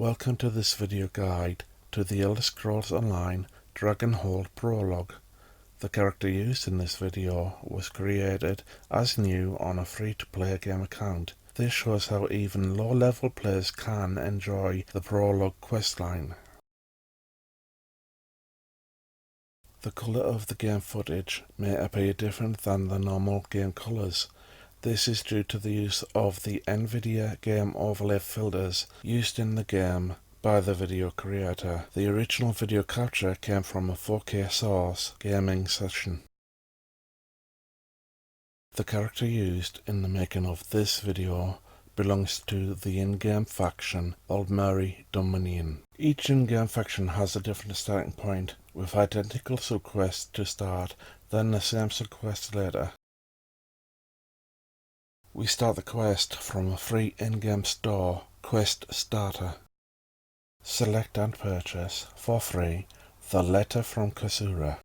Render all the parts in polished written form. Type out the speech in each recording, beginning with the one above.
Welcome to this video guide to the Elder Scrolls Online Dragonhold Prologue. The character used in this video was created as new on a free-to-play game account. This shows how even low-level players can enjoy the Prologue questline. The colour of the game footage may appear different than the normal game colours. This is due to the use of the NVIDIA Game Overlay filters used in the game by the video creator. The original video capture came from a 4K source gaming session. The character used in the making of this video belongs to the in-game faction Aldmeri Dominion. Each in-game faction has a different starting point, with identical subquests to start, then the same subquests later. We start the quest from a free in-game store, Quest Starter. Select and purchase, for free, the letter from Kasura.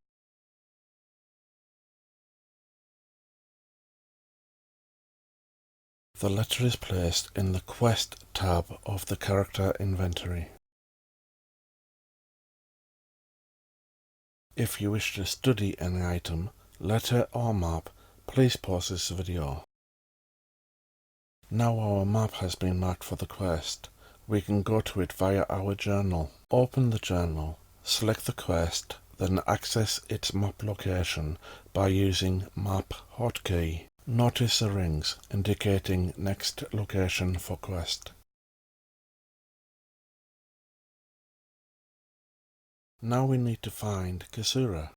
The letter is placed in the Quest tab of the character inventory. If you wish to study any item, letter or map, please pause this video. Now our map has been marked for the quest, we can go to it via our journal. Open the journal, select the quest, then access its map location by using Map hotkey. Notice the rings indicating next location for quest. Now we need to find Kasura.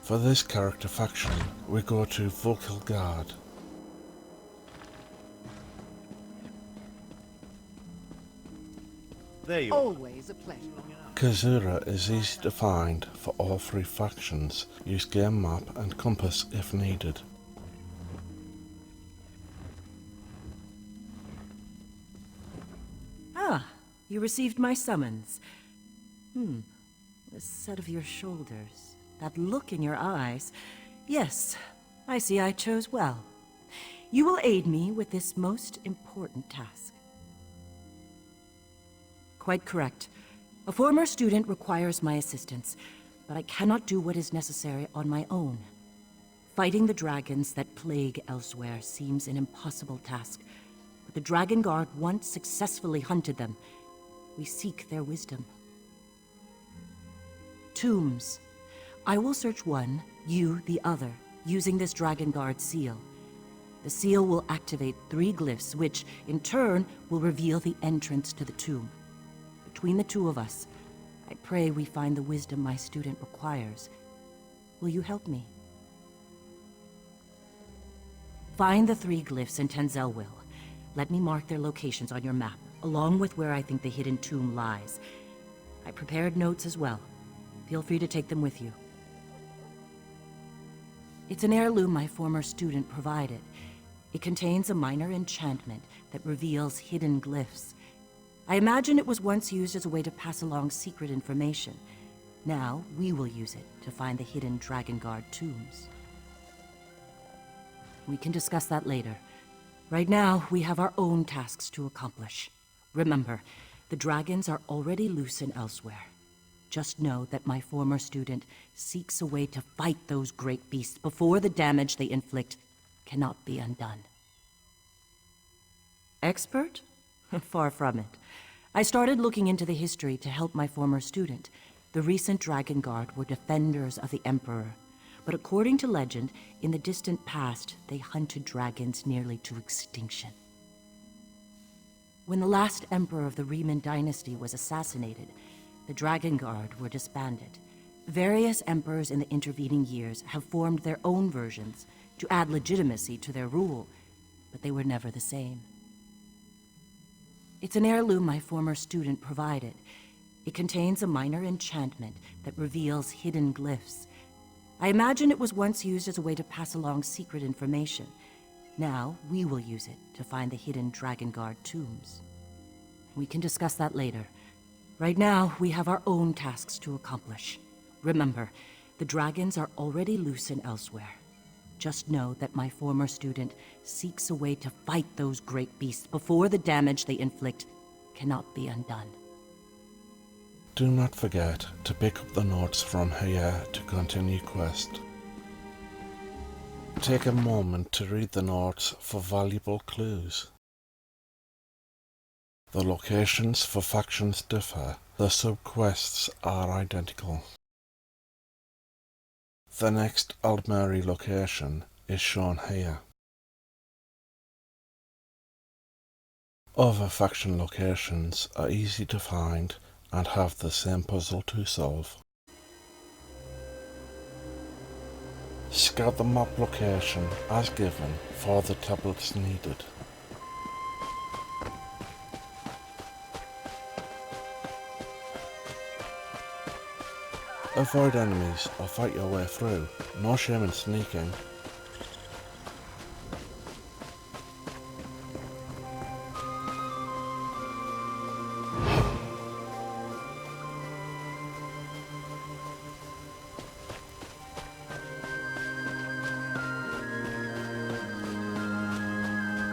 For this character faction, we go to Vocal Guard. There you Always a pleasure. Kasura is easy to find for all three factions. Use game map and compass if needed. Ah, you received my summons. The set of your shoulders, that look in your eyes. Yes, I see I chose well. You will aid me with this most important task. Quite correct. A former student requires my assistance, but I cannot do what is necessary on my own. Fighting the dragons that plague elsewhere seems an impossible task, but the Dragon Guard once successfully hunted them. We seek their wisdom. Tombs. I will search one, you the other, using this Dragon Guard seal. The seal will activate 3 glyphs, which, in turn, will reveal the entrance to the tomb. Between the two of us, I pray we find the wisdom my student requires. Will you help me? Find the 3 glyphs in Tenzelwil. Let me mark their locations on your map, along with where I think the hidden tomb lies. I prepared notes as well. Feel free to take them with you. It's an heirloom my former student provided. It contains a minor enchantment that reveals hidden glyphs. I imagine it was once used as a way to pass along secret information. Now, we will use it to find the hidden Dragon Guard tombs. We can discuss that later. Right now, we have our own tasks to accomplish. Remember, the dragons are already loose and elsewhere. Just know that my former student seeks a way to fight those great beasts before the damage they inflict cannot be undone. Expert? Far from it. I started looking into the history to help my former student. The recent Dragon Guard were defenders of the Emperor, but according to legend, in the distant past, they hunted dragons nearly to extinction. When the last Emperor of the Riemann dynasty was assassinated, the Dragon Guard were disbanded. Various emperors in the intervening years have formed their own versions to add legitimacy to their rule, but they were never the same. It's an heirloom my former student provided. It contains a minor enchantment that reveals hidden glyphs. I imagine it was once used as a way to pass along secret information. Now, we will use it to find the hidden Dragon Guard tombs. We can discuss that later. Right now, we have our own tasks to accomplish. Remember, The dragons are already loose and elsewhere. Just know that my former student seeks a way to fight those great beasts before the damage they inflict cannot be undone. Do not forget to pick up the notes from here to continue quest. Take a moment to read the notes for valuable clues. The locations for factions differ, the sub-quests are identical. The next Aldmeri location is shown here. Other faction locations are easy to find and have the same puzzle to solve. Scout the map location as given for the tablets needed. Avoid enemies or fight your way through, no shame in sneaking.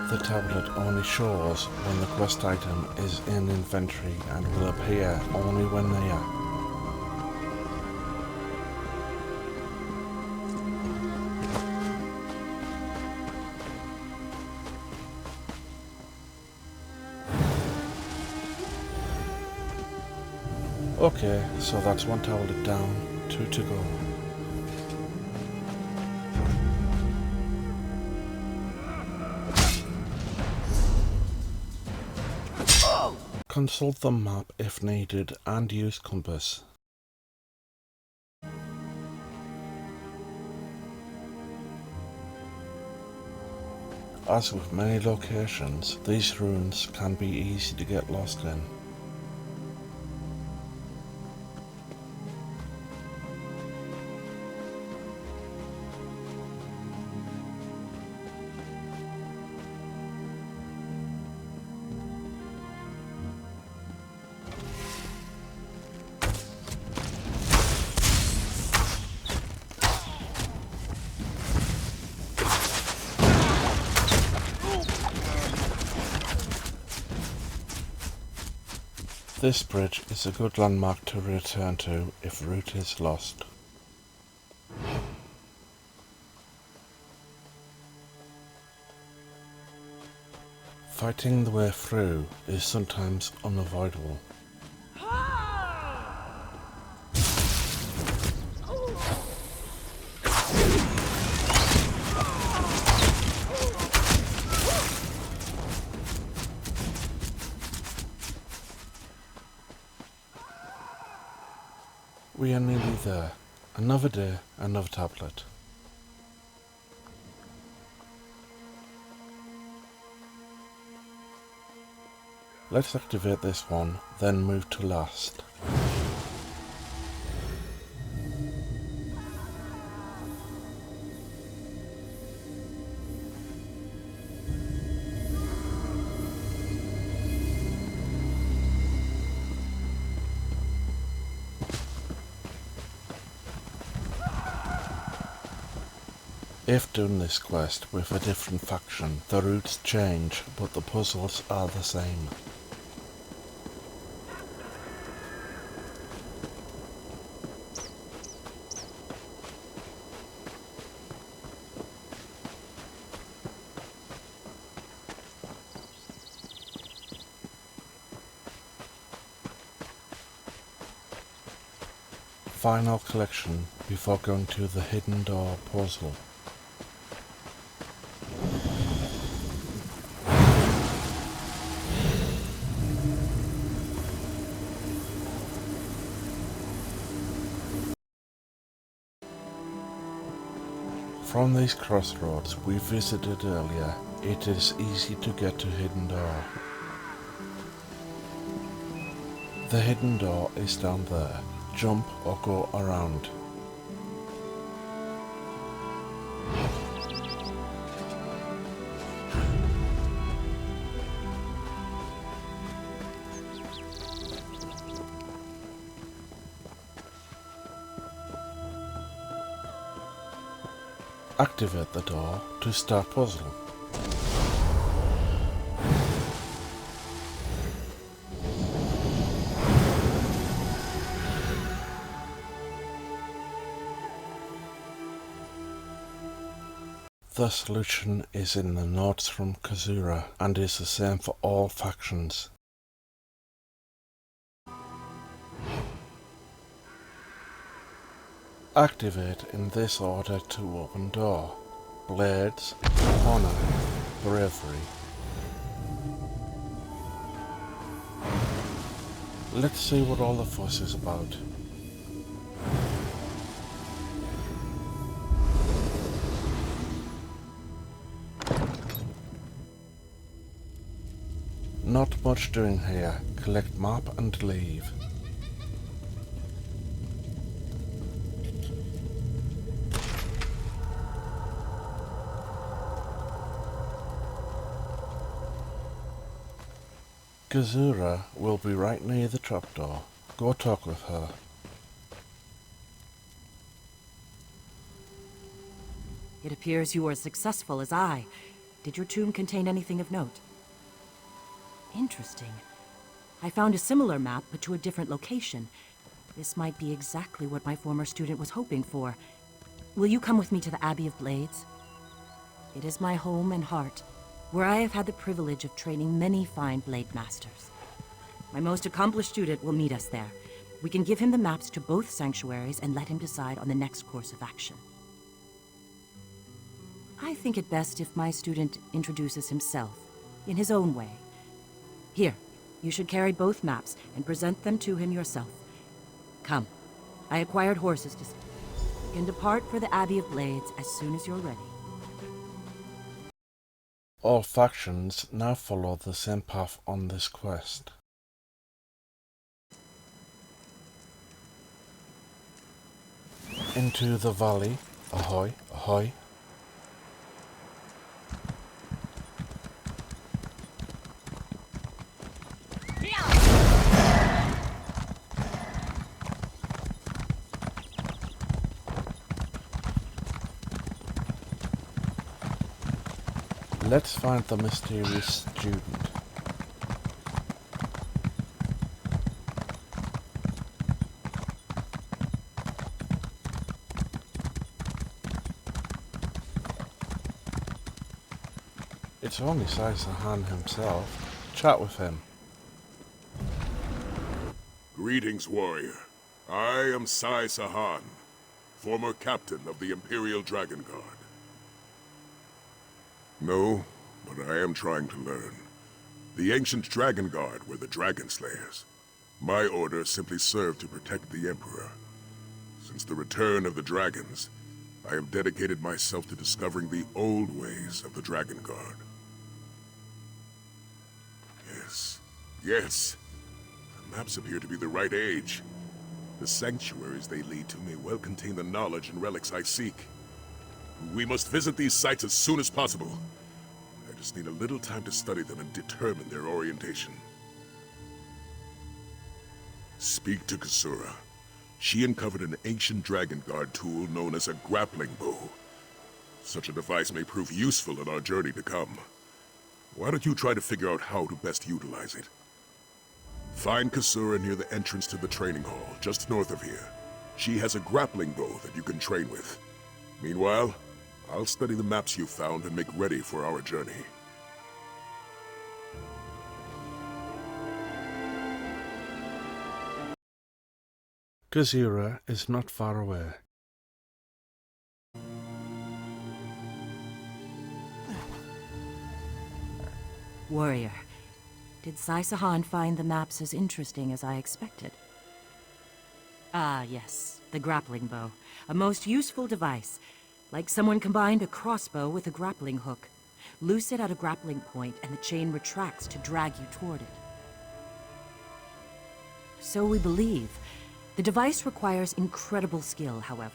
The tablet only shows when the quest item is in inventory and will appear only when near. Okay, so that's one tablet down, 2 to go. Consult the map if needed and use compass. As with many locations, these ruins can be easy to get lost in. This bridge is a good landmark to return to if route is lost. Fighting the way through is sometimes unavoidable. We are nearly there. Another day, another tablet. Let's activate this one, then move to last. If doing this quest with a different faction, the routes change, but the puzzles are the same. Final collection before going to the hidden door puzzle. From these crossroads we visited earlier, it is easy to get to Hidden Door. The hidden door is down there. Jump or go around. Activate the door to start puzzle. The solution is in the notes from Kazura and is the same for all factions. Activate in this order to open door: Blades, Honor, Bravery. Let's see what all the fuss is about. Not much doing here. Collect map and leave. Kazura will be right near the trapdoor. Go talk with her. It appears you were as successful as I. Did your tomb contain anything of note? Interesting. I found a similar map, but to a different location. This might be exactly what my former student was hoping for. Will you come with me to the Abbey of Blades? It is my home and heart, where I have had the privilege of training many fine blade masters. My most accomplished student will meet us there. We can give him the maps to both sanctuaries and let him decide on the next course of action. I think it best if my student introduces himself, in his own way. Here, you should carry both maps and present them to him yourself. Come, I acquired horses to... You can depart for the Abbey of Blades as soon as you're ready. All factions now follow the same path on this quest. Into the valley. Ahoy, ahoy. Let's find the mysterious student. It's only Sai-Sahan himself. Chat with him. Greetings, warrior. I am Sai-Sahan, former captain of the Imperial Dragon Guard. No, but I am trying to learn. The ancient Dragon Guard were the Dragon Slayers. My order simply served to protect the Emperor. Since the return of the dragons, I have dedicated myself to discovering the old ways of the Dragon Guard. Yes. The maps appear to be the right age. The sanctuaries they lead to may well contain the knowledge and relics I seek. We must visit these sites as soon as possible. I just need a little time to study them and determine their orientation. Speak to Kasura. She uncovered an ancient Dragon Guard tool known as a grappling bow. Such a device may prove useful in our journey to come. Why don't you try to figure out how to best utilize it? Find Kasura near the entrance to the training hall, just north of here. She has a grappling bow that you can train with. Meanwhile, I'll study the maps you've found and make ready for our journey. Kazura is not far away. Warrior, did Sai-Sahan find the maps as interesting as I expected? Ah, yes, the grappling bow. A most useful device. Like someone combined a crossbow with a grappling hook. Loose it at a grappling point and the chain retracts to drag you toward it. So we believe. The device requires incredible skill, however.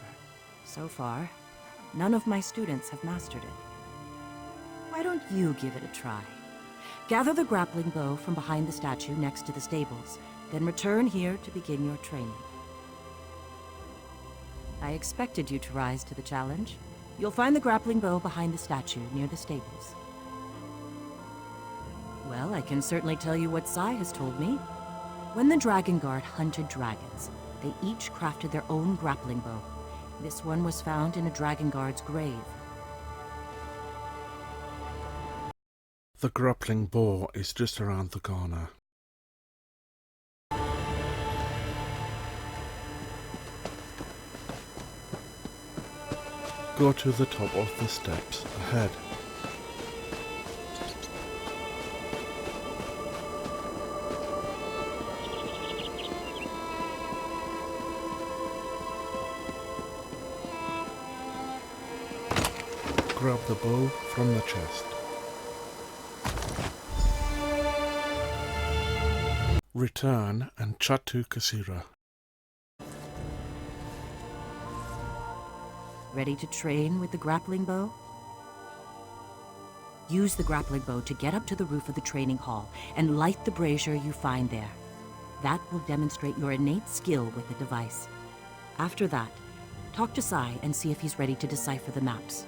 So far, none of my students have mastered it. Why don't you give it a try? Gather the grappling bow from behind the statue next to the stables, then return here to begin your training. I expected you to rise to the challenge. You'll find the grappling bow behind the statue near the stables. Well, I can certainly tell you what Sai has told me. When the Dragon Guard hunted dragons, they each crafted their own grappling bow. This one was found in a Dragon Guard's grave. The grappling bow is just around the corner. Go to the top of the steps ahead. Grab the bow from the chest. Return and chat to Kasura. Ready to train with the grappling bow? Use the grappling bow to get up to the roof of the training hall and light the brazier you find there. That will demonstrate your innate skill with the device. After that, talk to Sai and see if he's ready to decipher the maps.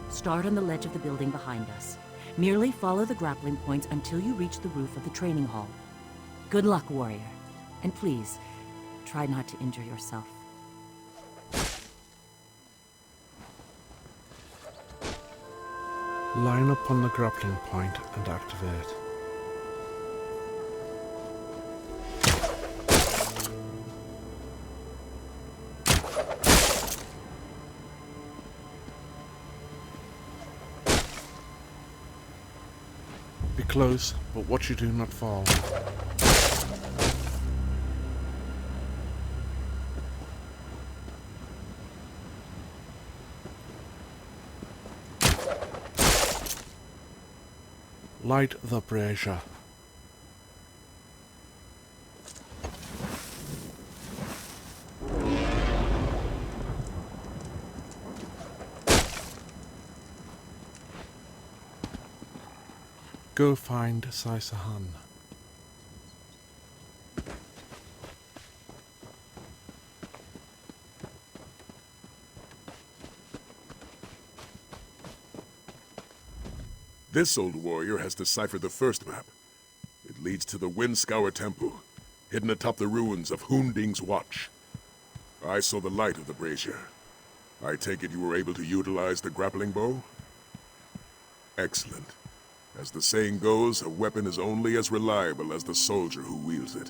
Start on the ledge of the building behind us. Merely follow the grappling points until you reach the roof of the training hall. Good luck, warrior. And please, try not to injure yourself. Line up on the grappling point and activate. Be close, but watch you do not fall. Light the brazier. Go find Sai Sahan. This old warrior has deciphered the first map. It leads to the Windscour Temple, hidden atop the ruins of Hunding's Watch. I saw the light of the brazier. I take it you were able to utilize the grappling bow? Excellent. As the saying goes, a weapon is only as reliable as the soldier who wields it.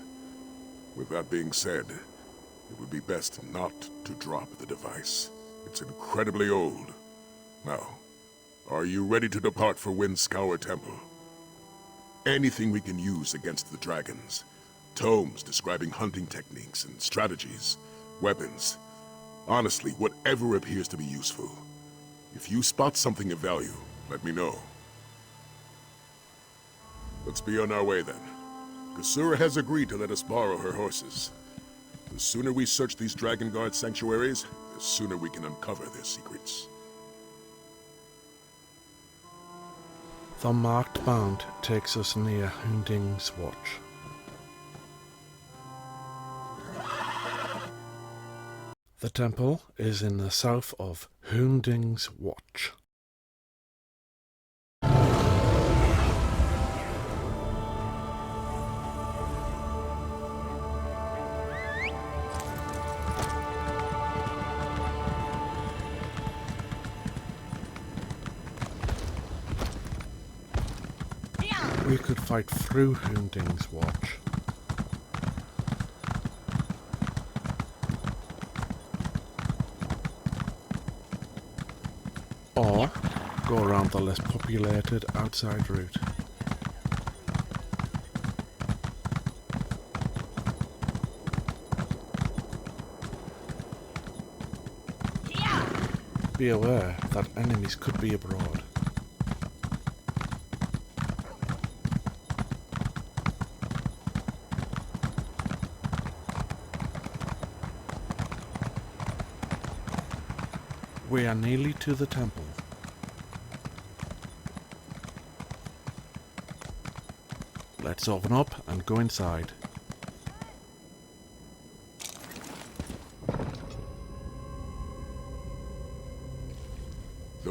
With that being said, it would be best not to drop the device. It's incredibly old. Now, are you ready to depart for Windscour Temple? Anything we can use against the dragons. Tomes describing hunting techniques and strategies. Weapons. Honestly, whatever appears to be useful. If you spot something of value, let me know. Let's be on our way then. Kasura has agreed to let us borrow her horses. The sooner we search these Dragon Guard sanctuaries, the sooner we can uncover their secrets. The marked mount takes us near Hunding's Watch. The temple is in the south of Hunding's Watch. We could fight through Hunding's Watch. Or go around the less populated outside route. Be aware that enemies could be abroad. We are nearly to the temple. Let's open up and go inside.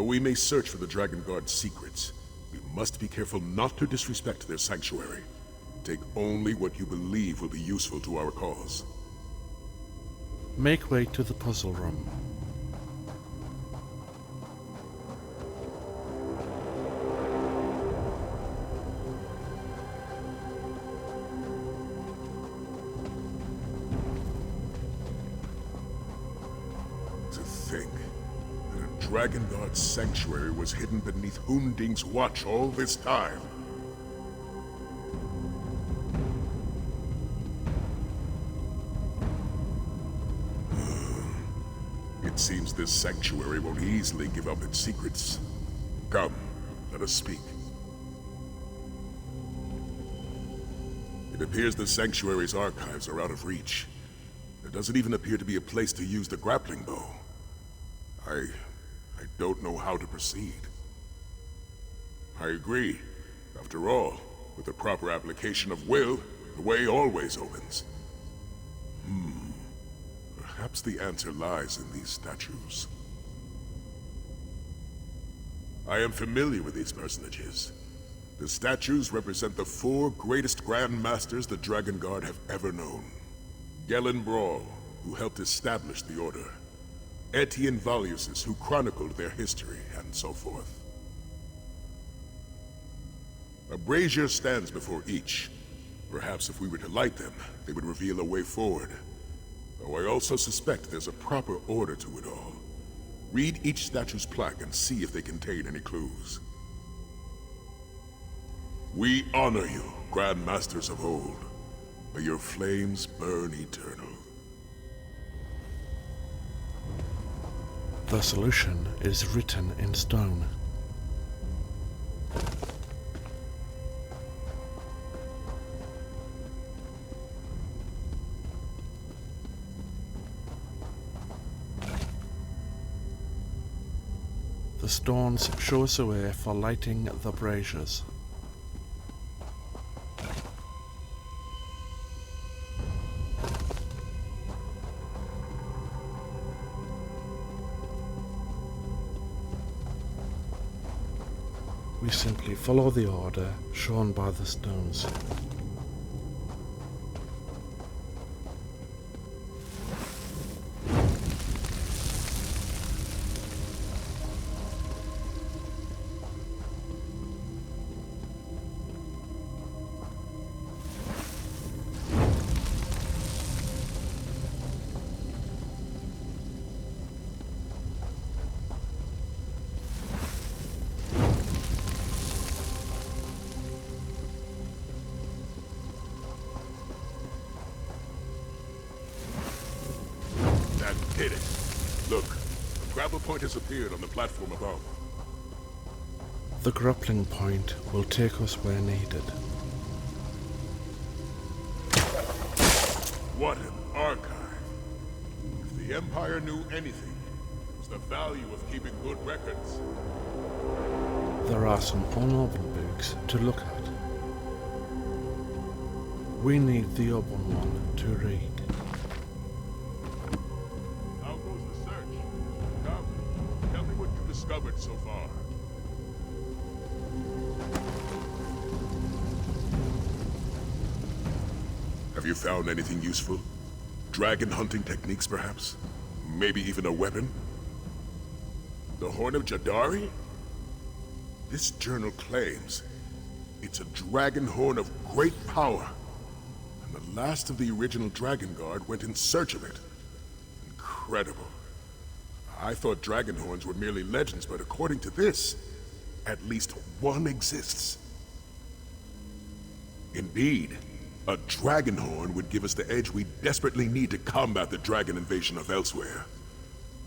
Though we may search for the Dragon Guard's secrets, we must be careful not to disrespect their sanctuary. Take only what you believe will be useful to our cause. Make way to the puzzle room. To think that a Dragon Guard's sanctuary was hidden beneath Hunding's watch all this time. It seems this sanctuary won't easily give up its secrets. Come, let us speak. It appears the sanctuary's archives are out of reach. There doesn't even appear to be a place to use the grappling bow. I don't know how to proceed. I agree. After all, with the proper application of will, the way always opens. Perhaps the answer lies in these statues. I am familiar with these personages. The statues represent the 4 greatest Grand Masters the Dragon Guard have ever known. Gellin Brawl, who helped establish the Order. Etienne Valusis, who chronicled their history, and so forth. A brazier stands before each. Perhaps if we were to light them, they would reveal a way forward. Though I also suspect there's a proper order to it all. Read each statue's plaque and see if they contain any clues. We honor you, Grand Masters of old. May your flames burn eternal. The solution is written in stone. The stones show us a way for lighting the braziers. We simply follow the order shown by the stones. Hit it. Look, a grapple point has appeared on the platform above. The grappling point will take us where needed. What an archive. If the Empire knew anything, it was the value of keeping good records. There are some unopened books to look at. We need the open one to read. Discovered so far. Have you found anything useful? Dragon hunting techniques, perhaps? Maybe even a weapon? The Horn of Jadari? This journal claims it's a dragon horn of great power, and the last of the original Dragon Guard went in search of it. Incredible. I thought dragon horns were merely legends, but according to this, at least one exists. Indeed, a dragon horn would give us the edge we desperately need to combat the dragon invasion of elsewhere.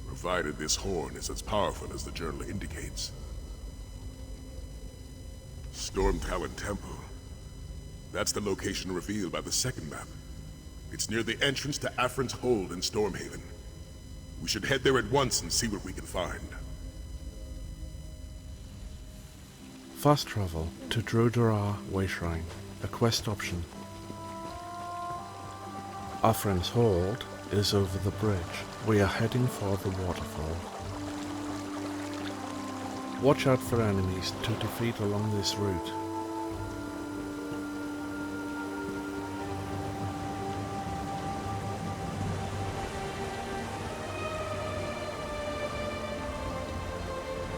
Provided this horn is as powerful as the journal indicates. Storm Talon Temple. That's the location revealed by the second map. It's near the entrance to Afrin's Hold in Stormhaven. We should head there at once and see what we can find. Fast travel to Druidara Wayshrine, a quest option. Afrin's Hold is over the bridge. We are heading for the waterfall. Watch out for enemies to defeat along this route.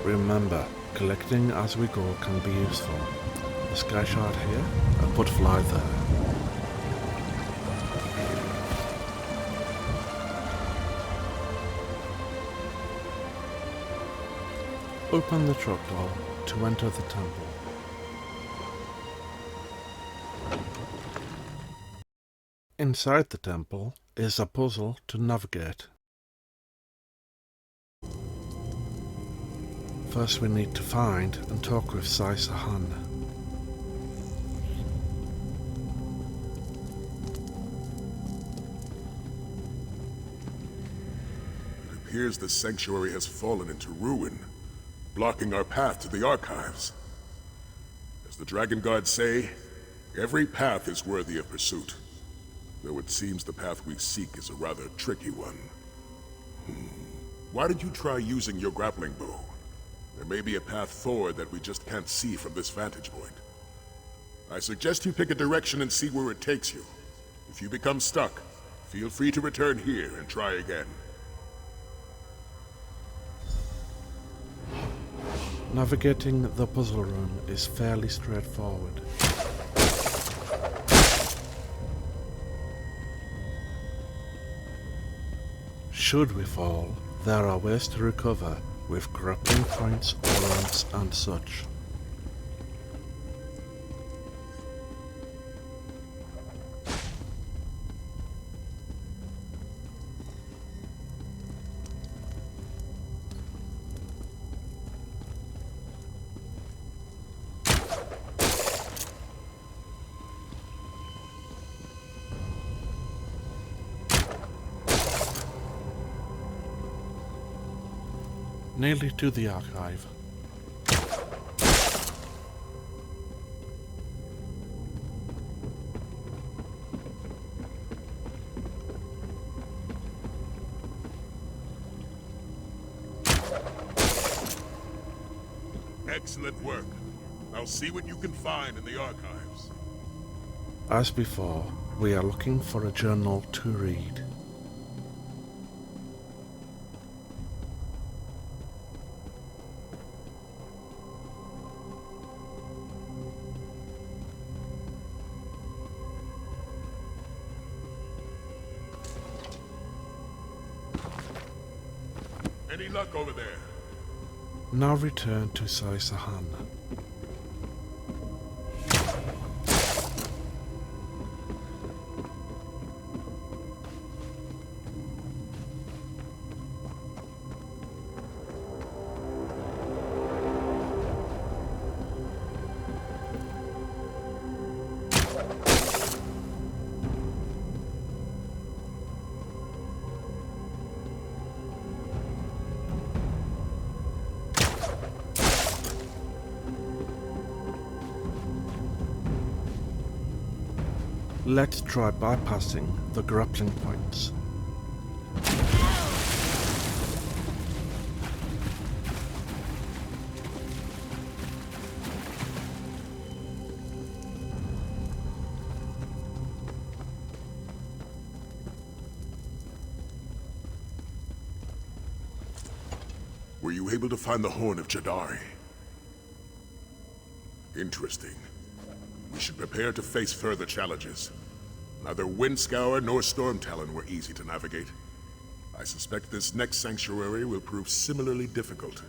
Remember, collecting as we go can be useful. A sky shard here, a butterfly there. Open the truck door to enter the temple. Inside the temple is a puzzle to navigate. First we need to find and talk with Sai Sahan. It appears the sanctuary has fallen into ruin, blocking our path to the archives. As the Dragon Guards say, every path is worthy of pursuit, though it seems the path we seek is a rather tricky one. Why did you try using your grappling bow? There may be a path forward that we just can't see from this vantage point. I suggest you pick a direction and see where it takes you. If you become stuck, feel free to return here and try again. Navigating the puzzle room is fairly straightforward. Should we fall, there are ways to recover with grappling points or ramps and such. Nearly to the archive. Excellent work. I'll see what you can find in the archives. As before, we are looking for a journal to read. Any luck over there? Now return to Sai Sahan. Let's try bypassing the grappling points. Were you able to find the Horn of Jadari? Interesting. We should prepare to face further challenges. Neither Windscour nor Stormtalon were easy to navigate. I suspect this next sanctuary will prove similarly difficult.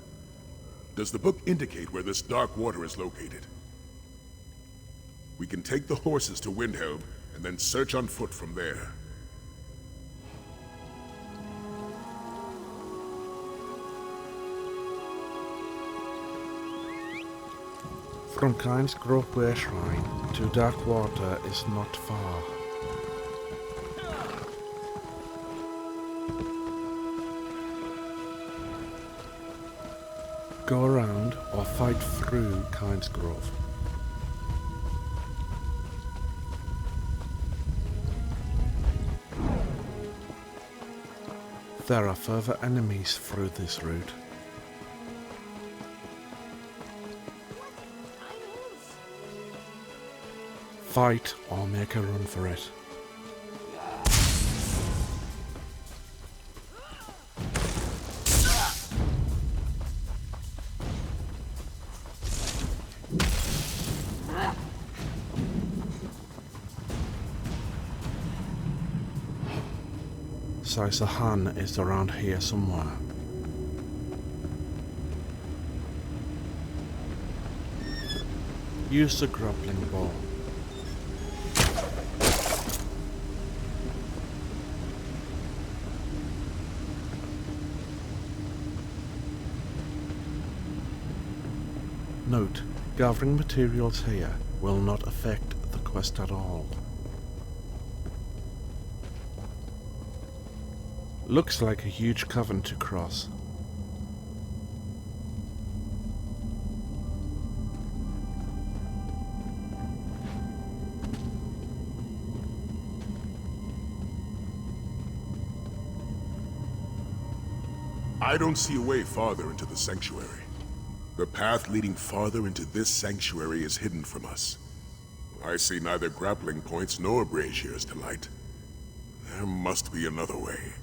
Does the book indicate where this dark water is located? We can take the horses to Windhelm and then search on foot from there. From Kyne's Grove Shrine to Darkwater is not far. Go around or fight through Kyne's Grove. There are further enemies through this route. Fight or make a run for it. Saisahan is around here somewhere. Use the grappling bow. Note, gathering materials here will not affect the quest at all. Looks like a huge cavern to cross. I don't see a way farther into the sanctuary. The path leading farther into this sanctuary is hidden from us. I see neither grappling points nor braziers to light. There must be another way.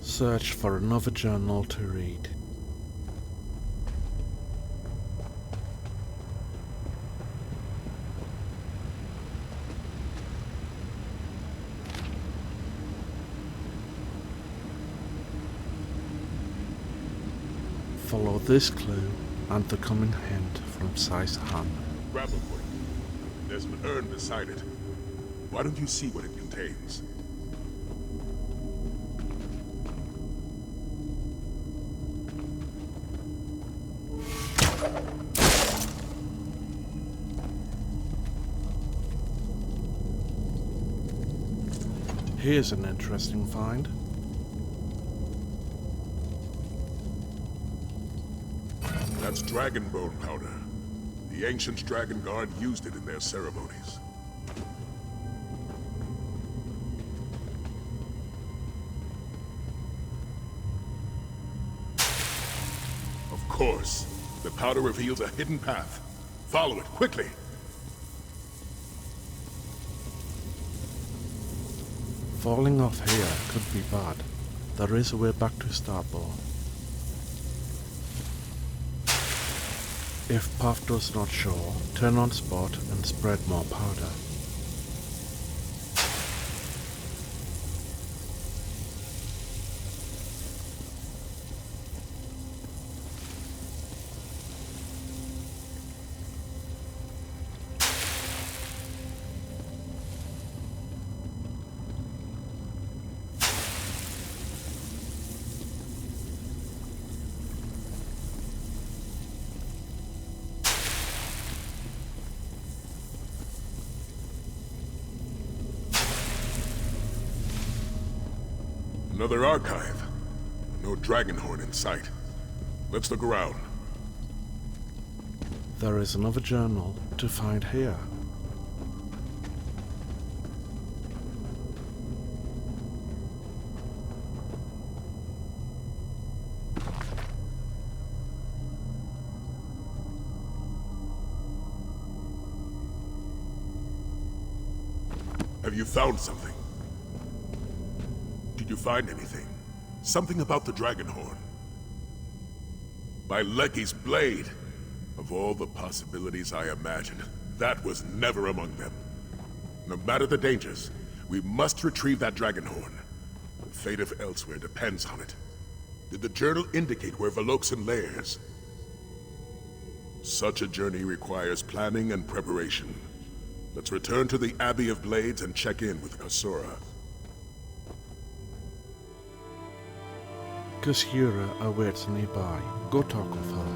Search for another journal to read. Follow this clue and the coming hint from Saisahan. Grab a point. There's an urn beside it. Why don't you see what it contains? Here's an interesting find. That's dragon bone powder. The ancient Dragon Guard used it in their ceremonies. Of course. The powder reveals a hidden path. Follow it, quickly! Falling off here could be bad. There is a way back to starboard. If path does not show, turn on spot and spread more powder. Another archive. No Dragonhorn in sight. Let's look around. There is another journal to find here. Have you found something? Did you find anything? Something about the Dragonhorn? By Lecky's blade! Of all the possibilities I imagined, that was never among them. No matter the dangers, we must retrieve that Dragonhorn. The fate of Elsewhere depends on it. Did the journal indicate where Veloxen lairs? Such a journey requires planning and preparation. Let's return to the Abbey of Blades and check in with Kasura. Kasura awaits nearby. Go talk with her.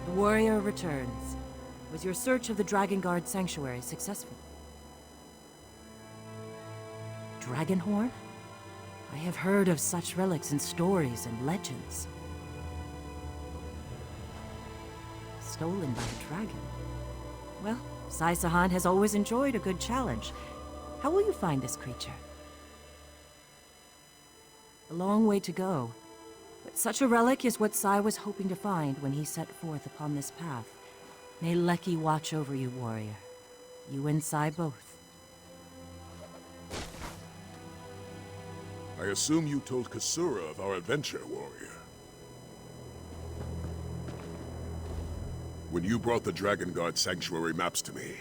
The warrior returns. Was your search of the Dragon Guard Sanctuary successful? Dragonhorn? I have heard of such relics in stories and legends. Stolen by a dragon. Well, Saisahan has always enjoyed a good challenge. How will you find this creature? A long way to go, but such a relic is what Sai was hoping to find when he set forth upon this path. May Leki watch over you, warrior. You and Sai both. I assume you told Kasura of our adventure, warrior. When you brought the Dragon Guard Sanctuary maps to me,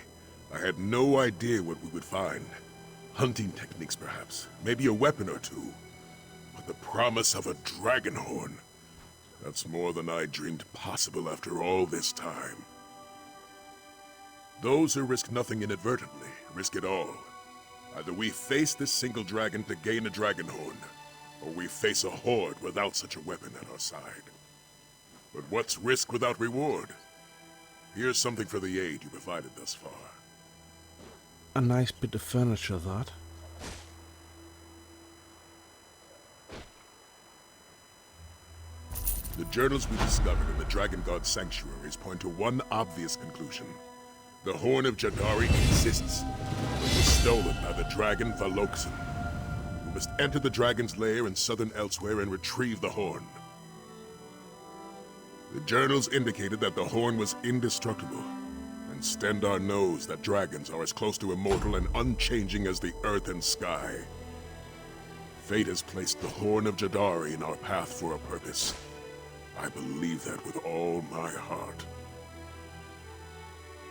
I had no idea what we would find. Hunting techniques, perhaps. Maybe a weapon or two. But the promise of a dragon horn. That's more than I dreamed possible after all this time. Those who risk nothing inadvertently risk it all. Either we face this single dragon to gain a dragon horn, or we face a horde without such a weapon at our side. But what's risk without reward? Here's something for the aid you provided thus far. A nice bit of furniture, that. The journals we discovered in the Dragon God Sanctuaries point to one obvious conclusion. The Horn of Jadari exists, but was stolen by the dragon Valokson. We must enter the dragon's lair in southern Elsewhere and retrieve the horn. The journals indicated that the horn was indestructible, and Stendar knows that dragons are as close to immortal and unchanging as the earth and sky. Fate has placed the Horn of Jadari in our path for a purpose. I believe that with all my heart.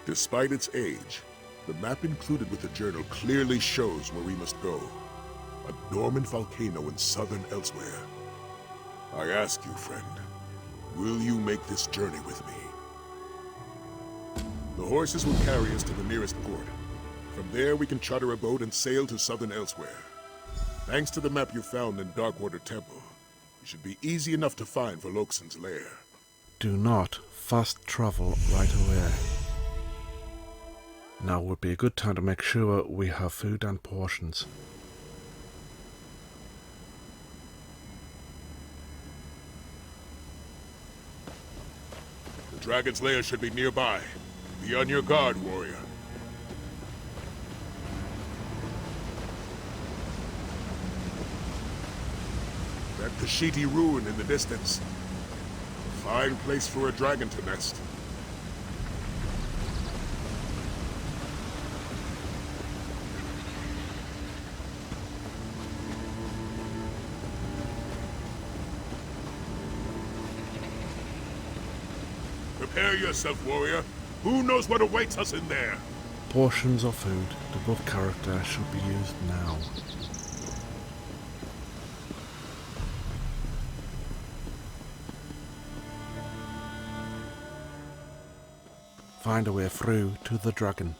Despite its age, the map included with the journal clearly shows where we must go. A dormant volcano in southern Elsewhere. I ask you, friend, will you make this journey with me? The horses will carry us to the nearest port. From there, we can charter a boat and sail to southern Elsewhere. Thanks to the map you found in Darkwater Temple, it should be easy enough to find Valokson's lair. Do not fast travel right away. Now would be a good time to make sure we have food and portions. The dragon's lair should be nearby. Be on your guard, warrior. That Kashiti ruin in the distance. A fine place for a dragon to nest. Prepare yourself, warrior. Who knows what awaits us in there? Portions of food, the above character should be used now. Find a way through to the dragon.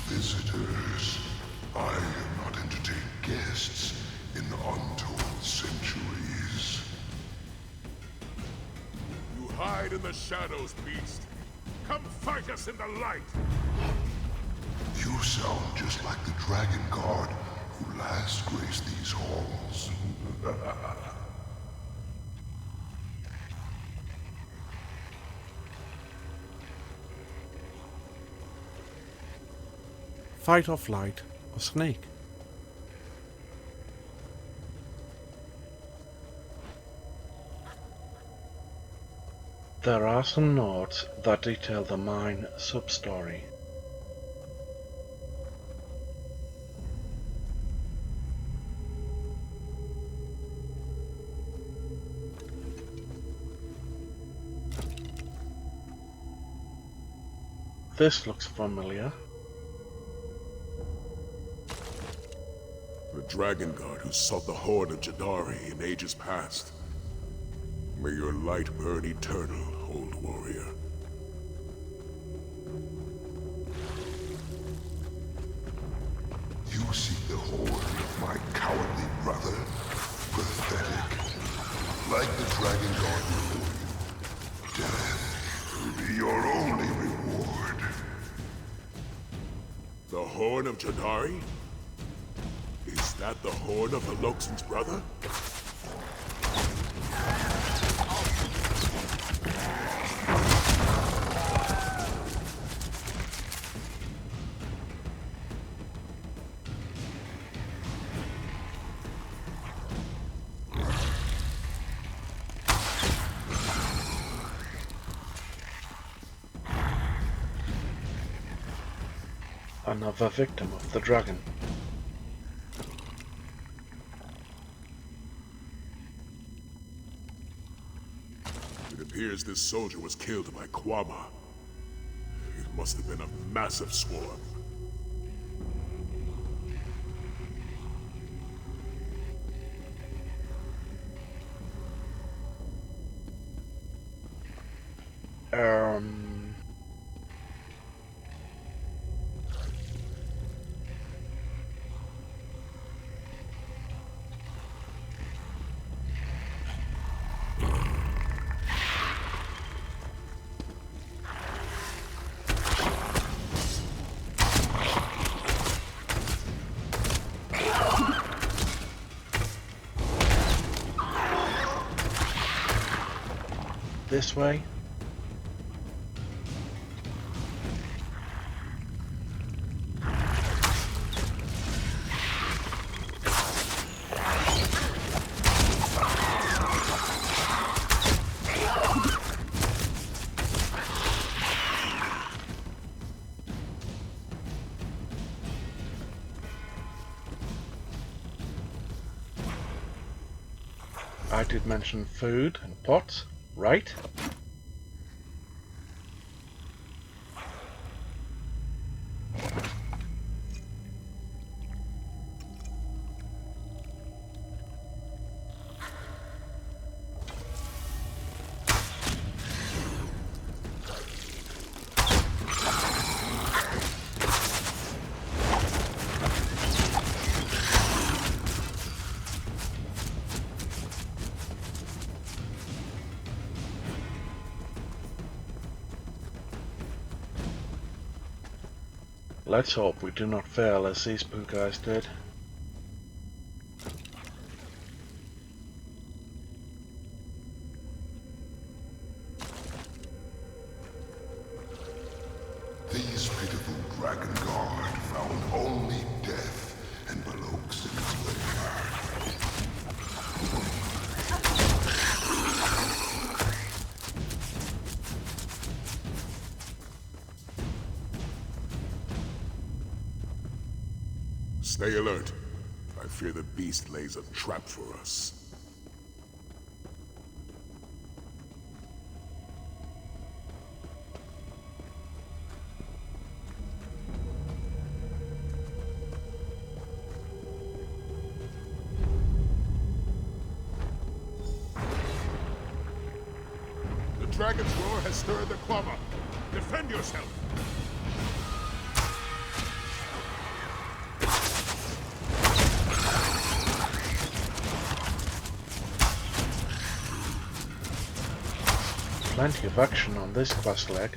Visitors, I am not in to take guests in untold centuries. You hide in the shadows, beast. Come fight us in the light. You sound just like the Dragon Guard who last graced these halls. Fight or flight, or snake. There are some notes that detail the mine sub-story. This looks familiar. The Dragon Guard who sought the Horn of Jadari in ages past. May your light burn eternal, old warrior. You seek the horn of my cowardly brother? Pathetic. Like the Dragon Guard before you, death will be your only reward. The Horn of Jadari? Is that the Horn of the Loxen's brother? Another victim of the dragon. It appears this soldier was killed by Kwama. It must have been a massive swarm. This way. I did mention food and pots, right? Let's hope we do not fail as these two guys did. These pitiful Dragon Guard found only death and Balok's lair. Stay alert. I fear the beast lays a trap for us. The dragon's roar has stirred the Kwama. Defend yourself! Plenty of action on this quest leg.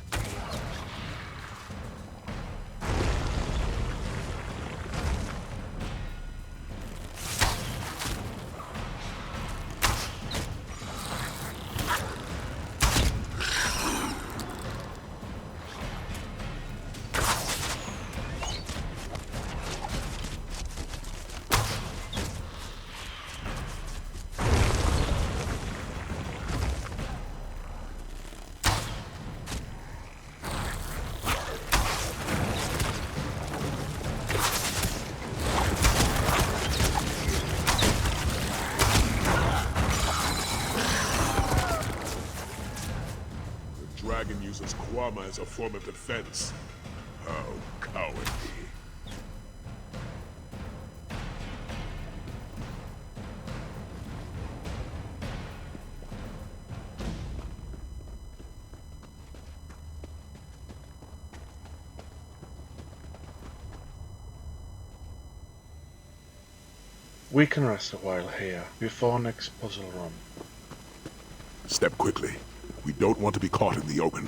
dragon uses Kwama as a form of defense. How cowardly. We can rest a while here before next puzzle run. Step quickly. We don't want to be caught in the open.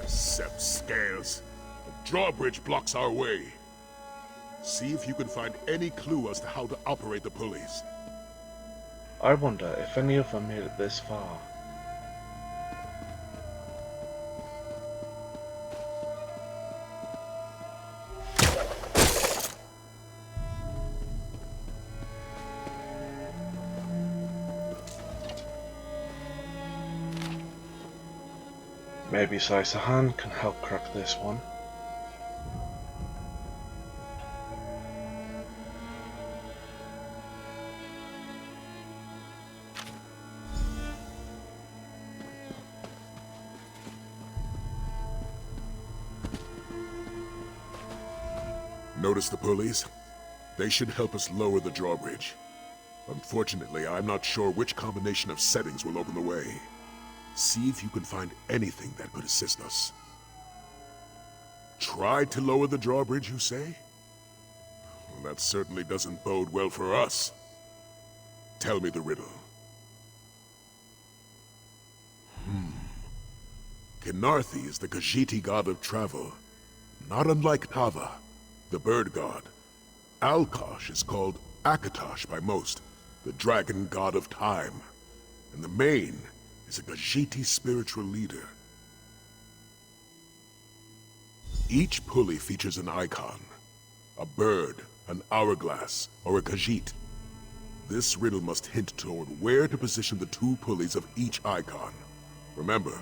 Sept scales. The drawbridge blocks our way. See if you can find any clue as to how to operate the pulleys. I wonder if any of them made it this far. Maybe Saisahan can help crack this one. Notice the pulleys? They should help us lower the drawbridge. Unfortunately, I'm not sure which combination of settings will open the way. See if you can find anything that could assist us. Try to lower the drawbridge, you say? Well, that certainly doesn't bode well for us. Tell me the riddle. Kenarthi is the Khajiiti god of travel, not unlike Tava, the bird god. Alkosh is called Akatosh by most, the dragon god of time. And the Main is a Khajiiti spiritual leader. Each pulley features an icon. A bird, an hourglass, or a Khajiit. This riddle must hint toward where to position the two pulleys of each icon. Remember,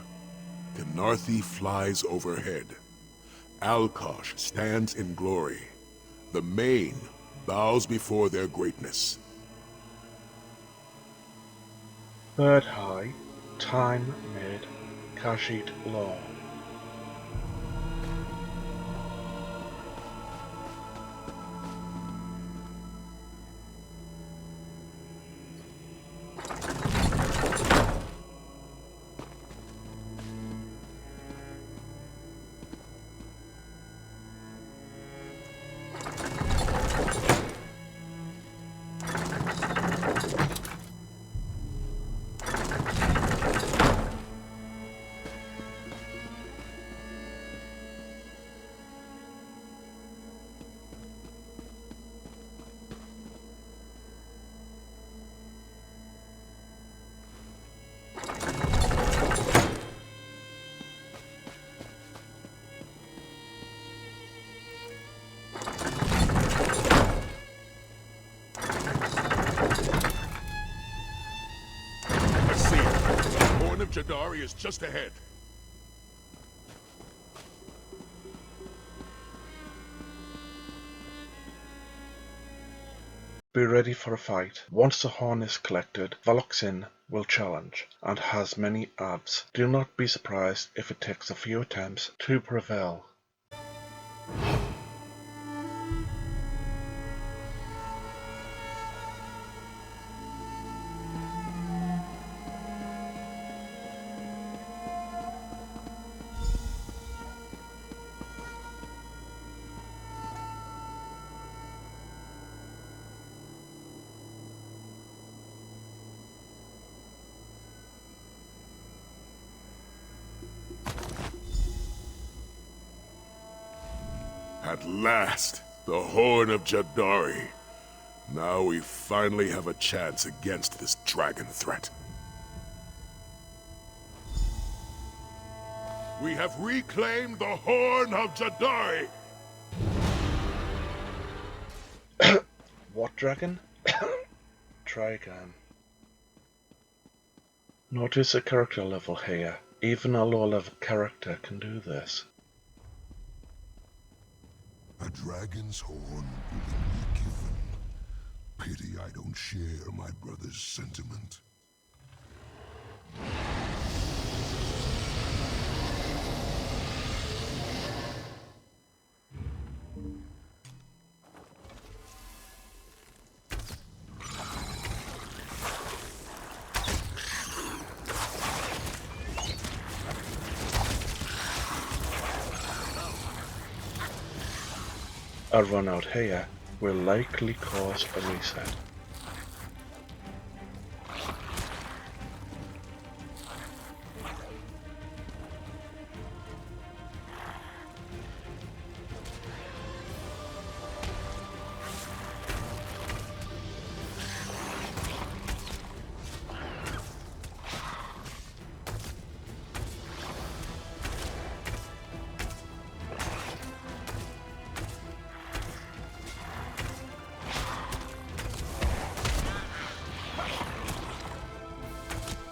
Kenarthi flies overhead. Alkosh stands in glory. The Main bows before their greatness. Bird high, time mid, Khajiit low. Jadari is just ahead. Be ready for a fight. Once the horn is collected, Valoxin will challenge, and has many abs. Do not be surprised if it takes a few attempts to prevail. At last, the Horn of Jadari. Now we finally have a chance against this dragon threat. We have reclaimed the Horn of Jadari! What dragon? Try again. Notice the character level here. Even a low-level character can do this. A dragon's horn willingly given. Pity I don't share my brother's sentiment. A run out here will likely cause a reset.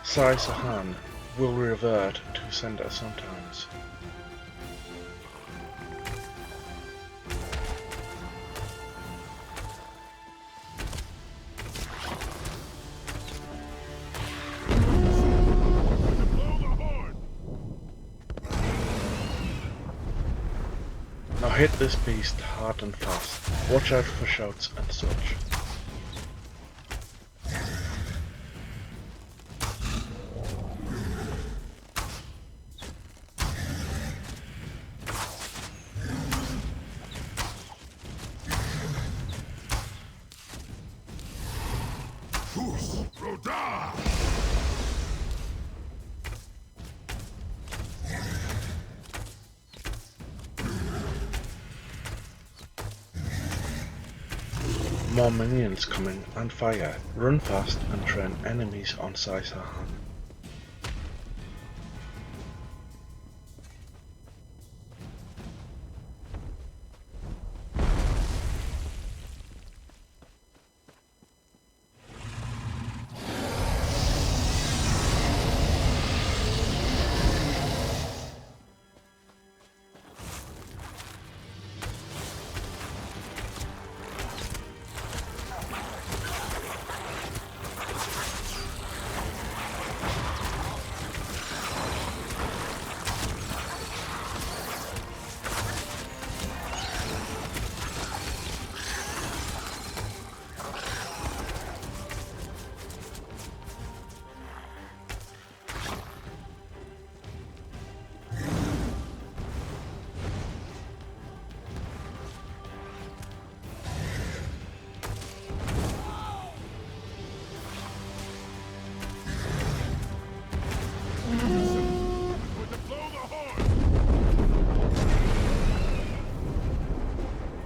Sai-Sahan will revert to center sometimes. Now hit this beast hard and fast. Watch out for shouts and such. More minions coming and fire. Run fast and train enemies on Sai-Sahan.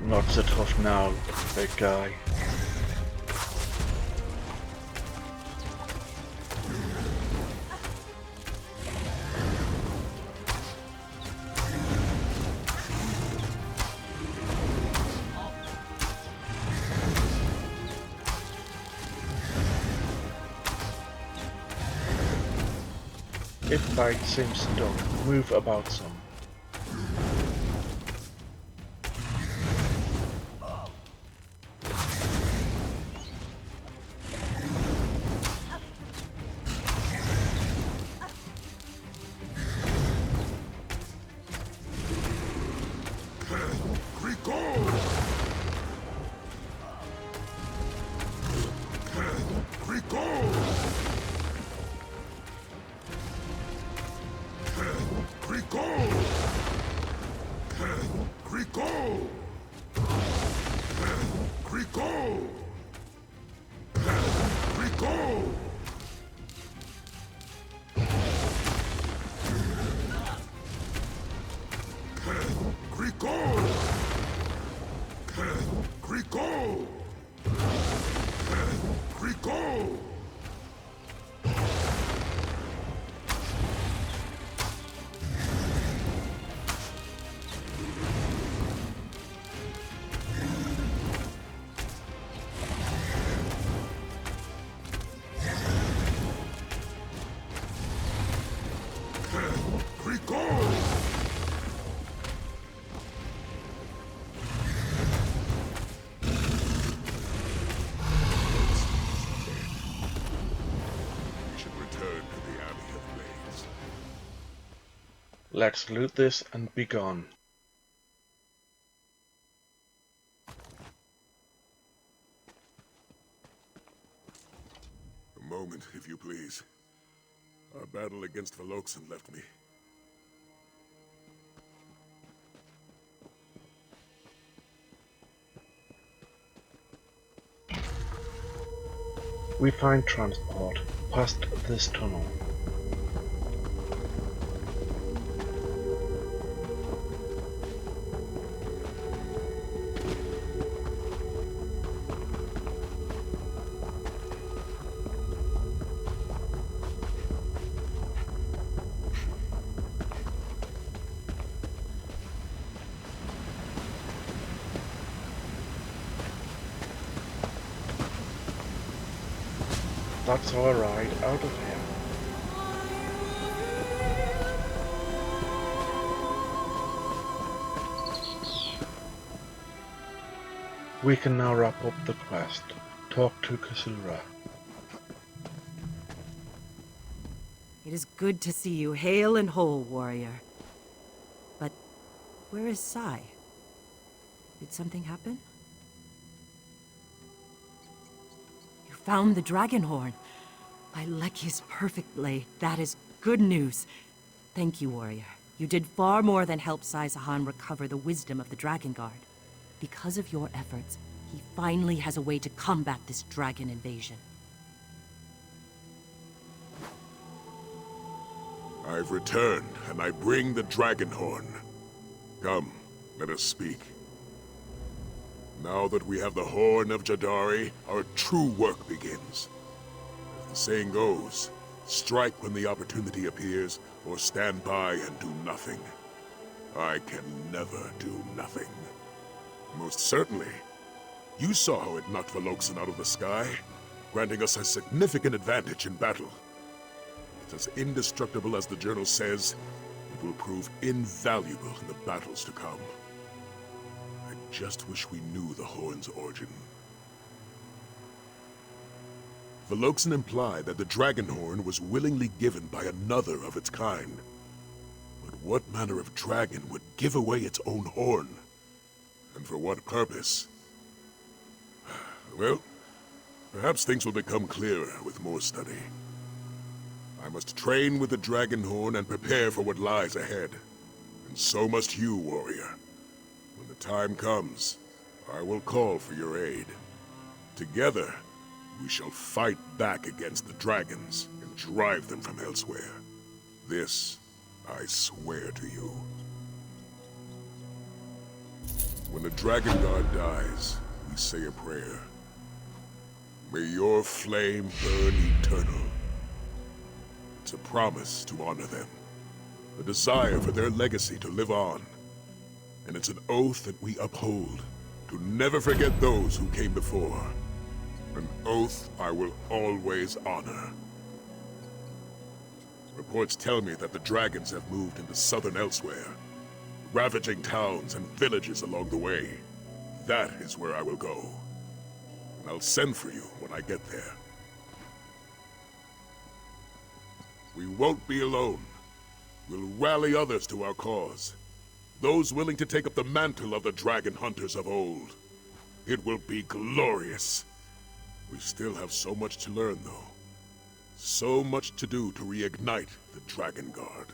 Not so tough now, big guy. If fight seems stuck, move about some. Recall! We should return to the Abbey of Blades. Let's loot this and be gone. A moment, if you please. Our battle against Veloxen left me. We find transport past this tunnel. That's our ride out of here. We can now wrap up the quest. Talk to Kasura. It is good to see you hale and whole, warrior. But where is Sai? Did something happen? You found the Dragonhorn. By Lekki's perfect blade, that is good news. Thank you, warrior. You did far more than help Sai Sahan recover the wisdom of the Dragon Guard. Because of your efforts, he finally has a way to combat this dragon invasion. I've returned, and I bring the Dragonhorn. Come, let us speak. Now that we have the Horn of Jadari, our true work begins. As the saying goes, strike when the opportunity appears, or stand by and do nothing. I can never do nothing. Most certainly. You saw how it knocked Veloxen out of the sky, granting us a significant advantage in battle. It's as indestructible as the journal says. It will prove invaluable in the battles to come. I just wish we knew the Horn's origin. Veloxen implied that the Dragonhorn was willingly given by another of its kind. But what manner of dragon would give away its own horn? And for what purpose? Well, perhaps things will become clearer with more study. I must train with the Dragonhorn and prepare for what lies ahead. And so must you, warrior. When the time comes, I will call for your aid. Together, we shall fight back against the dragons and drive them from elsewhere. This, I swear to you. When the Dragon Guard dies, we say a prayer. May your flame burn eternal. It's a promise to honor them, a desire for their legacy to live on. And it's an oath that we uphold, to never forget those who came before. An oath I will always honor. Reports tell me that the dragons have moved into southern elsewhere, ravaging towns and villages along the way. That is where I will go. And I'll send for you when I get there. We won't be alone. We'll rally others to our cause. Those willing to take up the mantle of the dragon hunters of old. It will be glorious. We still have so much to learn, though. So much to do to reignite the Dragon Guard.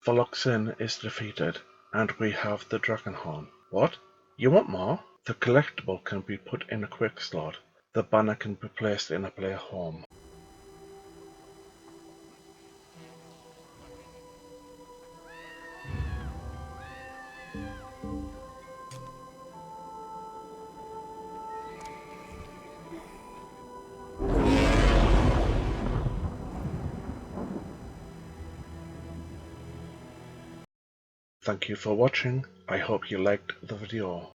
Veloxen is defeated, and we have the Dragonhorn. What? You want more? The collectible can be put in a quick slot. The banner can be placed in a player home. Thank you for watching. I hope you liked the video.